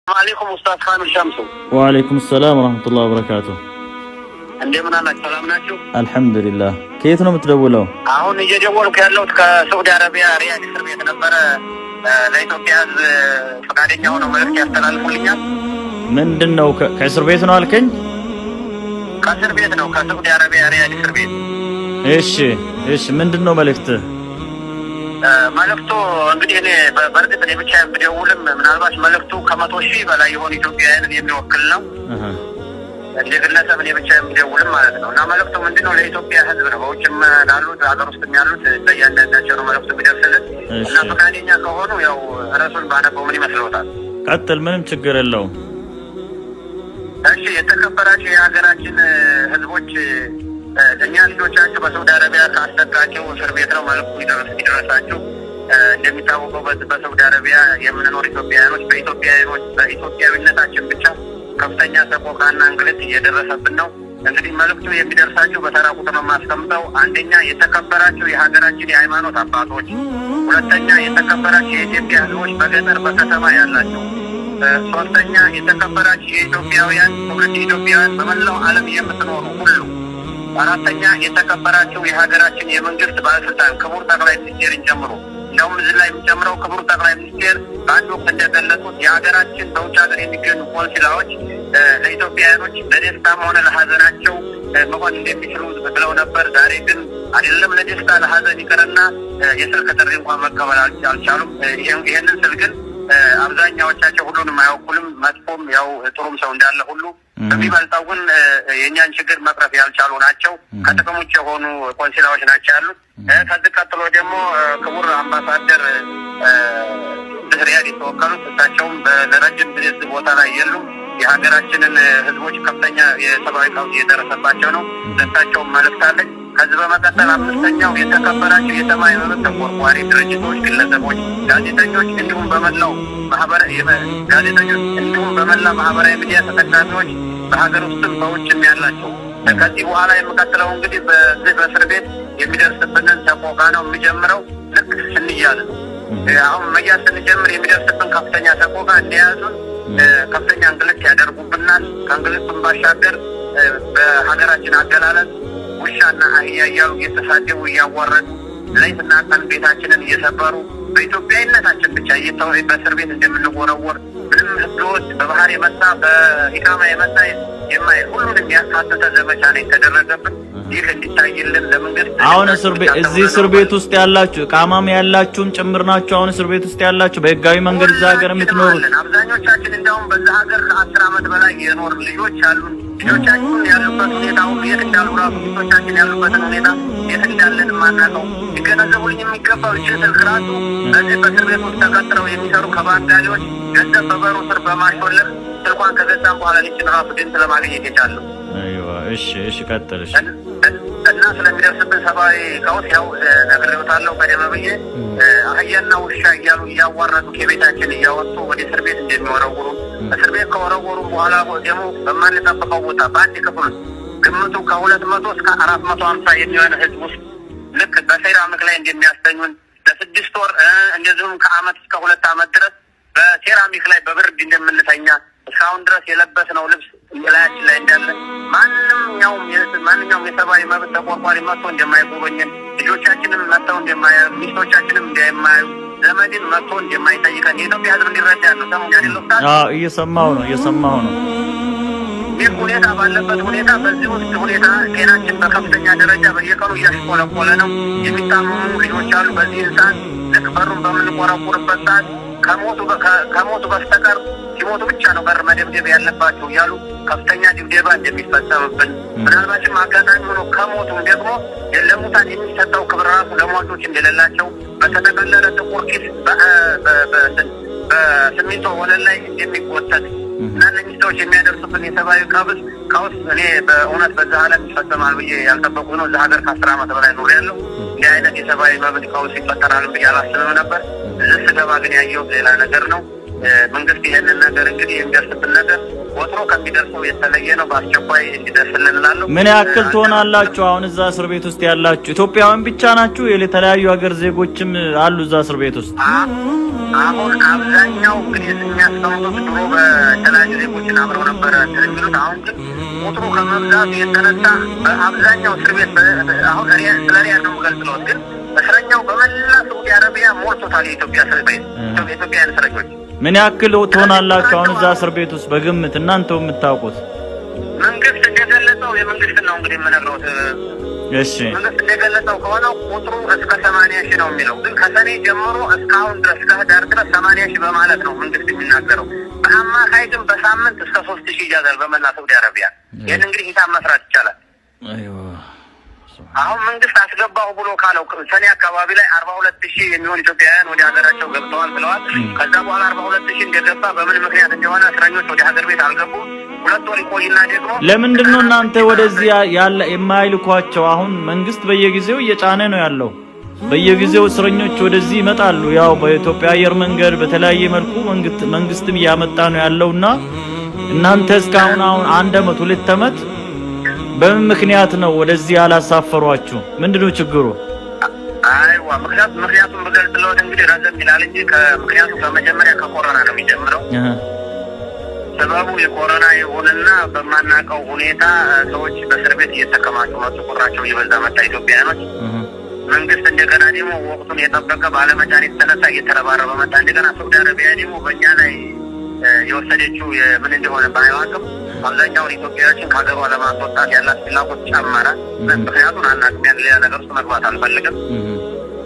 عليكم أستاذ خامس شمسو. وعليكم السلام ورحمة الله وبركاته. እንደምን አላችሁ? ሰላም ናችሁ? አልሐምዱሊላህ። ከየት ነው የምትደውለው? አሁን እየደወልኩ ያለሁት ከሳዑዲ አረቢያ ሪያድ እስር ቤት ነበረ። ለኢትዮጵያ ሕዝብ ፈቃደኛ ሆነው መልዕክት ያስተላልፉልኛል። ምንድነው? ከእስር ቤት ነው አልከኝ? ከእስር ቤት ነው፣ ከሳዑዲ አረቢያ ሪያድ እስር ቤት። እሺ ምንድነው መልዕክት? መልዕክቱ እንግዲህ እኔ በእርግጥ እኔ ብቻ ብደውልም ምናልባት መልዕክቱ ከ100,000 በላይ የሆኑ ኢትዮጵያውያንን የሚወክል ነው። እንደ ግለሰብ እኔ ብቻ ብደውልም ማለት ነው። እና መልዕክቱ ምንድነው? ለኢትዮጵያ ሕዝብ ነው። በውጭም ላሉት ሀገር ውስጥም ያሉት በእያንዳንዳቸው ነው መልዕክቱ ቢደርስልን እና ፈቃደኛ ከሆኑ ያው ርዕሱን ባነበው ምን ይመስልዎታል? ቀጥል፣ ምንም ችግር የለውም። እሺ፣ የተከበራችሁ የሀገራችን ሕዝቦች እኛ ልጆቻችሁ በሳዑዲ አረቢያ ከአሰቃቂው እስር ቤት ነው መልዕክቱ ይደረሳችሁ። እንደሚታወቀው በሳዑዲ አረቢያ የምንኖር ኢትዮጵያውያኖች በኢትዮጵያዊነታችን ብቻ ከፍተኛ ሰቆቃና እንግልት እየደረሰብን ነው። እንግዲህ መልዕክቱ የሚደርሳችሁ በተራ ቁጥር ነው የማስቀምጠው። አንደኛ የተከበራችሁ የሀገራችን የሃይማኖት አባቶች፣ ሁለተኛ የተከበራችሁ የኢትዮጵያ ህዝቦች በገጠር በከተማ ያላችሁ፣ ሶስተኛ የተከበራችሁ የኢትዮጵያውያን ትውልደ ኢትዮጵያውያን በመላው ዓለም የምትኖሩ ሁሉ፣ አራተኛ የተከበራችሁ የሀገራችን የመንግስት ባለስልጣን ክቡር ጠቅላይ ሚኒስቴርን ጨምሮ እንደውም እዚህ ላይ የሚጨምረው ክቡር ጠቅላይ ሚኒስቴር በአንድ ወቅት እንደገለጹት የሀገራችን በውጭ ሀገር የሚገኙ ቆንስላዎች ለኢትዮጵያውያኖች ለደስታም ሆነ ለሀዘናቸው መሆን እንደሚችሉ ብለው ነበር። ዛሬ ግን አይደለም ለደስታ ለሀዘን ይቅርና የስልክ ጥሪ እንኳን መቀበል አልቻሉም። ይህንን ስል ግን አብዛኛዎቻቸው ሁሉንም አይወኩልም። መጥፎም ያው ጥሩም ሰው እንዳለ ሁሉ በሚበልጠው ግን የእኛን ችግር መቅረፍ ያልቻሉ ናቸው። ከጥቅም ውጭ የሆኑ ቆንስላዎች ናቸው ያሉት። ከዚህ ቀጥሎ ደግሞ ክቡር አምባሳደር ሪያድ የተወከሉት እሳቸውም ለረጅም ጊዜ ቦታ ላይ የሉም። የሀገራችንን ህዝቦች ከፍተኛ የሰብአዊ ቀውስ እየደረሰባቸው ነው። ለእሳቸውም መልዕክት አለኝ። ከዚህ በመቀጠል አምስተኛው የተከበራቸው የሰብአዊ መብት ተቆርቋሪ ድርጅቶች፣ ግለሰቦች፣ ጋዜጠኞች እንዲሁም በመላ ማህበራዊ ሚዲያ ተጠቃሚዎች በሀገር ውስጥም በውጭም ያላቸው ከዚህ በኋላ የምቀጥለው እንግዲህ በዚህ በእስር ቤት የሚደርስብንን ሰቆቃ ነው የሚጀምረው። ልክ ስንያዝ ነው። አሁን መያዝ ስንጀምር የሚደርስብን ከፍተኛ ሰቆቃ እንደያዙን ከፍተኛ እንግልት ያደርጉብናል። ከእንግልቱም ባሻገር በሀገራችን አገላለጽ ውሻና አህያ እያሉ እየተሳደቡ እያዋረዱ ሌትና ቀን ቤታችንን እየሰበሩ በኢትዮጵያዊነታችን ብቻ በእስር ቤት እንደምንወረወር ምንም ህገወጥ በባህር የመጣ በኢቃማ የመጣ የማይል ሁሉንም ያካተተ ዘመቻ ነው የተደረገብን። ይህ እንዲታይልን ለመንግስት አሁን እዚህ እስር ቤት ውስጥ ያላችሁ ቃማም ያላችሁም ጭምር ናችሁ። አሁን እስር ቤት ውስጥ ያላችሁ በህጋዊ መንገድ እዛ ሀገር የምትኖሩት አብዛኞቻችን እንደውም በዛ ሀገር ከ10 ዓመት በላይ የኖር ልጆች አሉን። ልጆቻችን ያሉበት ሁኔታ ሁሉ የት እንዳሉ ራሱ ልጆቻችን ያሉበትን ሁኔታ የት እንዳለን ማናውቀው ሊገነዘቡልኝ የሚገባው ይህን ስልክ ራሱ በዚህ በእስር ቤት ውስጥ ተቀጥረው የሚሰሩ ከባንዳሪዎች ገንዘብ በበሩ ስር በማሾለክ ስልኳን ከገዛም በኋላ ልጅን ራሱ ድምፅ ለማግኘት የቻለው። እሺ ቀጥል። እና ስለሚደርስብን ሰብአዊ ቀውስ ያው ነግሬዎታለሁ ቀደም ብዬ። አህያና ውሻ እያሉ እያዋረዱ ከቤታችን እያወጡ ወደ እስር ቤት እንደሚወረውሩ፣ እስር ቤት ከወረወሩ በኋላ ደግሞ በማንጠብቀው ቦታ በአንድ ክፍል ውስጥ ግምቱ ከ200 እስከ 450 የሚሆን ህዝብ ውስጥ ልክ በሴራሚክ ላይ እንደሚያስተኙን ለ6 ወር እንደዚሁም ከአመት እስከ 2 ዓመት ድረስ በሴራሚክ ላይ በብርድ እንደምንተኛ እስካሁን ድረስ የለበስነው ልብስ ላያችን ላይ እንዳለ ማንኛውም የሰብአዊ መብት ተቆርቋሪ መጥቶ እንደማይጎበኘን፣ ልጆቻችንም መጥተው እንደማያዩ፣ ሚስቶቻችንም እንደማያዩ፣ ዘመድን መጥቶ እንደማይጠይቀን የኢትዮጵያ ህዝብ እንዲረዳ ያለው ሰሞኑን ያለው እየሰማሁ ነው። ይህ ሁኔታ ባለበት ሁኔታ በዚህ ውስጥ ሁኔታ ጤናችን በከፍተኛ ደረጃ በየቀኑ እያሽቆለቆለ ነው። የሚታመሙ ልጆች አሉ። በዚህ ሰዓት ልክ በሩን በምንቆረቁርበት ሰዓት ከሞቱ በስተቀር ሲሞቱ ብቻ ነው በር መደብደብ ያለባቸው እያሉ ከፍተኛ ድብደባ እንደሚፈጸምብን፣ ምናልባትም አጋጣሚ ሆኖ ከሞቱም ደግሞ ለሙታን የሚሰጠው ክብር ራሱ ለሟቾች እንደሌላቸው በተጠቀለለ ጥቁር ኪስ በሲሚንቶ ወለል ላይ እንደሚጎተት እና እነዚህ ሰዎች የሚያደርሱብን የሰብአዊ ቀውስ እኔ በእውነት በዛ ዓለም ይፈጸማል ብዬ ያልጠበቁ ነው። እዛ ሀገር ከ10 ዓመት በላይ ኖሬያለሁ። እንዲህ አይነት የሰብአዊ መብት ቀውስ ይፈጠራል ብዬ አላስብም ነበር። እዚህ ስገባ ግን ያየሁት ሌላ ነገር ነው። መንግስት ይሄንን ነገር እንግዲህ የሚደርስብን ነገር ወጥሮ ከሚደርሰው የተለየ ነው። በአስቸኳይ እንዲደርስልን እንላለን። ምን ያክል ትሆናላችሁ አሁን እዛ እስር ቤት ውስጥ ያላችሁ? ኢትዮጵያውያን ብቻ ናችሁ? የተለያዩ ሀገር ዜጎችም አሉ እዛ እስር ቤት ውስጥ? አሁን አብዛኛው እንግዲህ የሚያስቀምጡት ድሮ በተለያዩ ዜጎችን አብረው ነበረ የሚሉት። አሁን ግን ቁጥሩ ከመብዛቱ የተነሳ በአብዛኛው እስር ቤት አሁን ስለ ሪያድ ነው የምገልጽለው፣ ግን እስረኛው በመላ ሳዑዲ አረቢያ ሞልቶታል። የኢትዮጵያ እስር ቤት የኢትዮጵያውያን እስረኞች ምን ያክል ትሆናላችሁ አሁን እዛ እስር ቤት ውስጥ በግምት እናንተው የምታውቁት? መንግስት እንደገለጸው የመንግስት ነው እንግዲህ የምነግረው። እሺ መንግስት እንደገለጸው ከሆነ ቁጥሩ እስከ 80,000 ነው የሚለው፣ ግን ከሰኔ ጀምሮ እስካሁን ድረስ ከህዳር ድረስ 80,000 በማለት ነው መንግስት የሚናገረው። በአማካይ ግን በሳምንት እስከ 3,000 ይያዛል በመላ ሳዑዲ አረቢያ። ይህን እንግዲህ ሂሳብ መስራት ይቻላል። አሁን መንግስት አስገባሁ ብሎ ካለው ሰኔ አካባቢ ላይ 42,000 የሚሆን ኢትዮጵያውያን ወደ ሀገራቸው ገብተዋል ብለዋል። ከዛ በኋላ 42,000 እንደገባ በምን ምክንያት እንደሆነ እስረኞች ወደ ሀገር ቤት አልገቡም። 2 ወር ይቆይና ደግሞ ለምንድን ነው እናንተ ወደዚህ ያለ የማይልኳቸው? አሁን መንግስት በየጊዜው እየጫነ ነው ያለው። በየጊዜው እስረኞች ወደዚህ ይመጣሉ። ያው በኢትዮጵያ አየር መንገድ በተለያየ መልኩ መንግስትም እያመጣ ነው ያለውና እናንተ እስካሁን አሁን 1 ዓመት 2 ዓመት በምን ምክንያት ነው ወደዚህ ያላሳፈሯችሁ? ምንድነው ችግሩ? አይዋ ምክንያቱም በገልጽለት እንግዲህ ረዘም ይላል እንጂ ምክንያቱም ከመጀመሪያ ከኮሮና ነው የሚጀምረው። ሰበቡ የኮሮና ይሁንና በማናውቀው ሁኔታ ሰዎች በእስር ቤት እየተከማቹ መጡ። ቁጥራቸው እየበዛ መጣ ኢትዮጵያውያኖች። መንግስት እንደገና ደግሞ ወቅቱን የጠበቀ ባለመጫን የተነሳ እየተረባረበ መጣ። እንደገና ሳዑዲ አረቢያ ደግሞ በእኛ ላይ የወሰደችው ምን እንደሆነ ባይዋቅም አብዛኛውን ኢትዮጵያውያኖችን ከሀገሯ ለማስወጣት ያላት ፍላጎት ጨመረ። ምክንያቱም አናውቅም፣ ያን ሌላ ነገር ውስጥ መግባት አልፈልግም።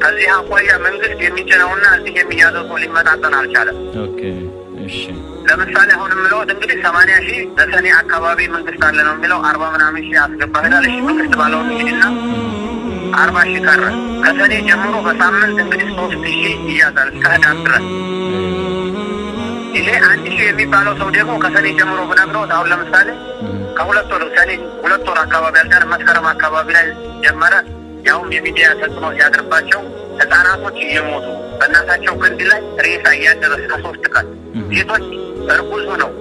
ከዚህ አኳያ መንግስት የሚጭነውና እዚህ የሚያዘው ሰው ሊመጣጠን አልቻለም። ለምሳሌ አሁን የምለውት እንግዲህ 80,000 በሰኔ አካባቢ መንግስት አለ ነው የሚለው። 40 ምናምን ሺህ አስገባ ሄዳል። እሺ መንግስት ባለው እንግዲህና 40,000 ቀረ። ከሰኔ ጀምሮ በሳምንት እንግዲህ 3,000 ይያዛል እስከ ህዳር ድረስ። ይሄ 1,000 የሚባለው ሰው ደግሞ ከሰኔ ጀምሮ ብነግረውት አሁን ለምሳሌ ከ2 ወር ሰኔ 2 ወር አካባቢ ያልቀረ መስከረም አካባቢ ላይ ጀመረ። ያውም የሚዲያ ተጽዕኖ ሲያድርባቸው ህፃናቶች እየሞቱ በእናታቸው ክንድ ላይ ሬሳ እያደረስ ከ3 ቀን ሴቶች እርጉዝ ነው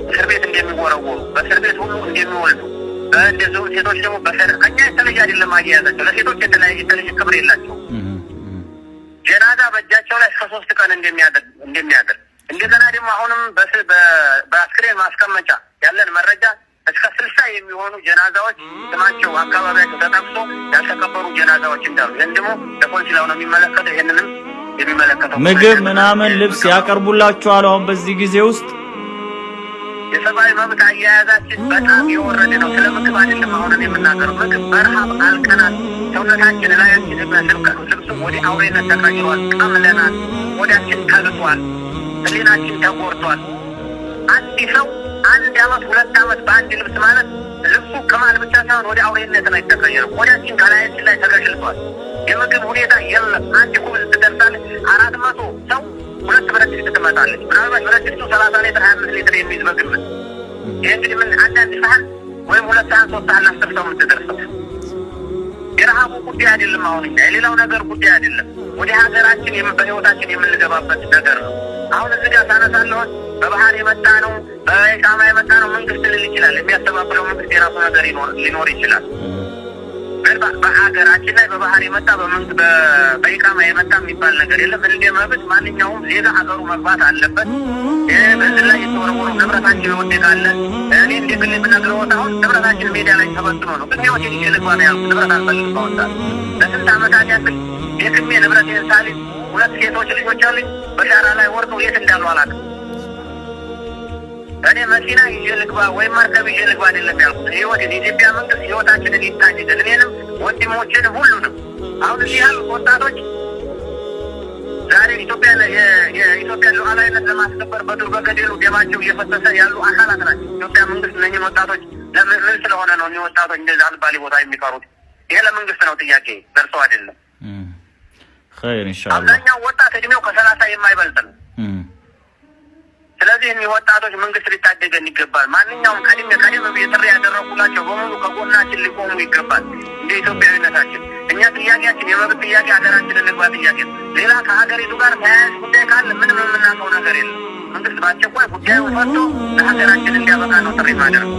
እስር ቤት እንደሚወረወሩ በእስር ቤት ሁሉ እንደሚወልዱ እንደዚሁ ሴቶች ደግሞ ከኛ የተለየ አይደለም አያያዛቸው። ለሴቶች የተለየ ክብር የላቸው። ጀናዛ በእጃቸው ላይ እስከ 3 ቀን እንደሚያደር እንደገና ደግሞ አሁንም በአስክሬን ማስቀመጫ ያለን መረጃ እስከ 60 የሚሆኑ ጀናዛዎች ስማቸው አካባቢያቸው ተጠቅሶ ያልተቀበሩ ጀናዛዎች እንዳሉ ይህን ደግሞ ለፖሊስ ነው የሚመለከተው። ይህንንም የሚመለከተው ምግብ ምናምን ልብስ ያቀርቡላችኋል። አሁን በዚህ ጊዜ ውስጥ የሰብአዊ መብት አያያዛችን በጣም የወረደ ነው። ስለ ምግብ አይደለም አሁን የምናገረው። ምግብ በረሃብ አልቀናል። ሰውነታችን ላያችን ልብሱ ወደ አውሬነት ተቀይሯል። ቀምለናል። ወዳችን ተግቷል። ህሊናችን ተጎርቷል። አንድ ሰው 1 ዓመት 2 ዓመት በአንድ ልብስ ማለት ልብሱ ከማል ብቻ ሳይሆን ወደ አውሬነት ነው የተቀየረው። ወዳችን ከላያችን ላይ ተገሽልቷል። የምግብ ሁኔታ የለም። አንድ ኩብዝ ትደርሳለች 400 ሰው 2 ብረት ድስት ትመጣለች። ምናልባት ብረት ድስቱ 30 ሊትር 25 ሊትር የሚይዝ በግምት። ይህ እንግዲህ ምን አንዳንድ ሳህን ወይም 2 ሳህን 3 ሳህን አስተፍተው የምትደርሰው የረሃቡ ጉዳይ አይደለም። አሁን የሌላው ነገር ጉዳይ አይደለም። ወደ ሀገራችን በህይወታችን የምንገባበት ነገር ነው። አሁን እዚህ ጋር ሳነሳለሁት በባህር የመጣ ነው በኢቃማ የመጣ ነው መንግስት ልል ይችላል። የሚያስተባብለው መንግስት የራሱ ነገር ሊኖር ይችላል። ግን በሀገራችን ላይ በባህር የመጣ በኢቃማ የመጣ የሚባል ነገር የለም። እንደ መብት ማንኛውም ዜጋ ሀገሩ መግባት አለበት። በዚህ ላይ የተወረወሩ ንብረታችን ይወደቃል። እኔ እንደ ግል ብነግረዎት አሁን ንብረታችን ሜዳ ላይ ተበትኖ ነው። ግን ህይወቴን ይዤ ልግባ ነው ያልኩት። ንብረት አልፈልግም። ባወጣል ለስንት ዓመታት ያክል የክሜ ንብረት ሳሊ 2 ሴቶች ልጆች አሉኝ። በሻራ ላይ ወርቀው የት እንዳሉ አላውቅም። እኔ መኪና ይዤ ልግባ ወይም መርከብ ይዤ ልግባ አይደለም ያልኩት። ህይወቴን የኢትዮጵያ መንግስት ህይወታችንን ይታደገን፣ እኔንም ወንድሞችንም ሁሉንም። አሁን እዚህ ያሉ ወጣቶች ዛሬ የኢትዮጵያ ሉዓላዊነት ለማስከበር በዱር በገደሉ ደማቸው እየፈሰሰ ያሉ አካላት ናቸው። ኢትዮጵያ መንግስት እነኝህ ወጣቶች ምን ስለሆነ ነው እኚህ ወጣቶች እንደዚህ አልባሌ ቦታ የሚቀሩት? ይሄ ለመንግስት ነው ጥያቄ፣ ደርሰው አይደለም። ኸይር ኢንሻአላህ። አብዛኛው ወጣት እድሜው ከ30 የማይበልጥ ነው። ስለዚህ እኚህ ወጣቶች መንግስት ሊታደገን ይገባል። ማንኛውም ቀድሜ ጥሪ ያደረጉላቸው በሙሉ ከጎናችን ሊቆሙ ይገባል። እንደ ኢትዮጵያዊነታችን እኛ ጥያቄያችን የመብት ጥያቄ ሀገራችንን ልግባ ጥያቄ፣ ሌላ ከሀገሪቱ ጋር ተያያዥ ጉዳይ ካለ ምንም የምናውቀው ነገር የለም። መንግስት በአስቸኳይ ጉዳዩ ፈቶ ለሀገራችን እንዲያበቃ ነው ጥሪ ማድረግ።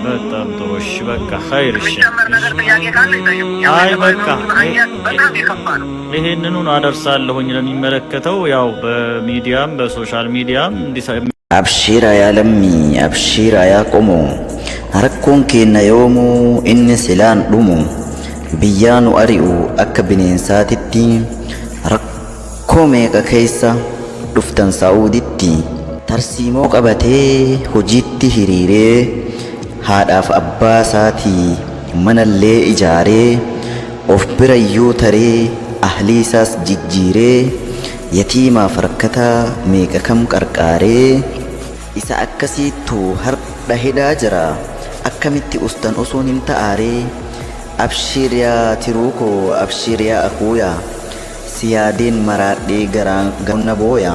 በጣም ጥሩ። እሺ በቃ ኸይር። እሺ የሚጨመር ነገር ጥያቄ ካለ ይጠይቁ። አይ በቃ በጣም የከፋ ነው። ይሄንኑን አደርሳለሁኝ ለሚመለከተው ያው በሚዲያም በሶሻል ሚዲያም አብሺራ ያለሚ አብሺራ ያቆሙ ረኮን ኬና ዮሙ ኢኒ ሲላን ዱሙ ብያኑ አሪኡ አከ ቢኔንሳቲቲ ረኮ ሜቀ ኬሳ ዱፍተን ሳኡዲቲ ተርሲሞ ቀበቴ ሁጂቲ ሂሪሬ haadhaaf abbaa isaatii manallee ijaaree of birayyuu taree ahlii isaas jijjiiree yatiimaaf rakkataa meeqa kam qarqaaree isa akkasiittu har'a hidhaa jira akkamitti ustan osoon hin ta'aaree abshiriyaa tiruukoo abshiriyaa akuuyaa siyaadeen maraadhee garaan na booya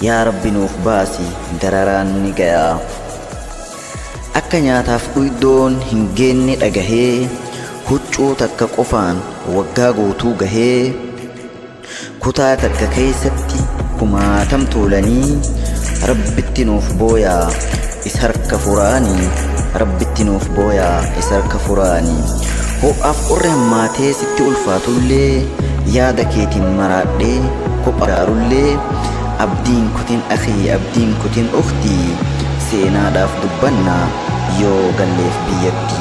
yaa rabbi nuuf baasi dararaan ni gayaa akka nyaataaf dhuydoon hin geenne dhagahee huccuu takka qofaan waggaa guutuu gahee kutaa takka keessatti kumaatam tuulanii rabbitti nuuf booyaa isa harka furaanii rabbitti nuuf booyaa isa harka furaanii ho'aaf qorre hammaatee sitti ulfaatullee yaada keetiin maraadhee kophaa gaarullee abdiin kutin akhii abdiin kutin ukhtii seenaadhaaf dubbannaa yoo galleef biyyatti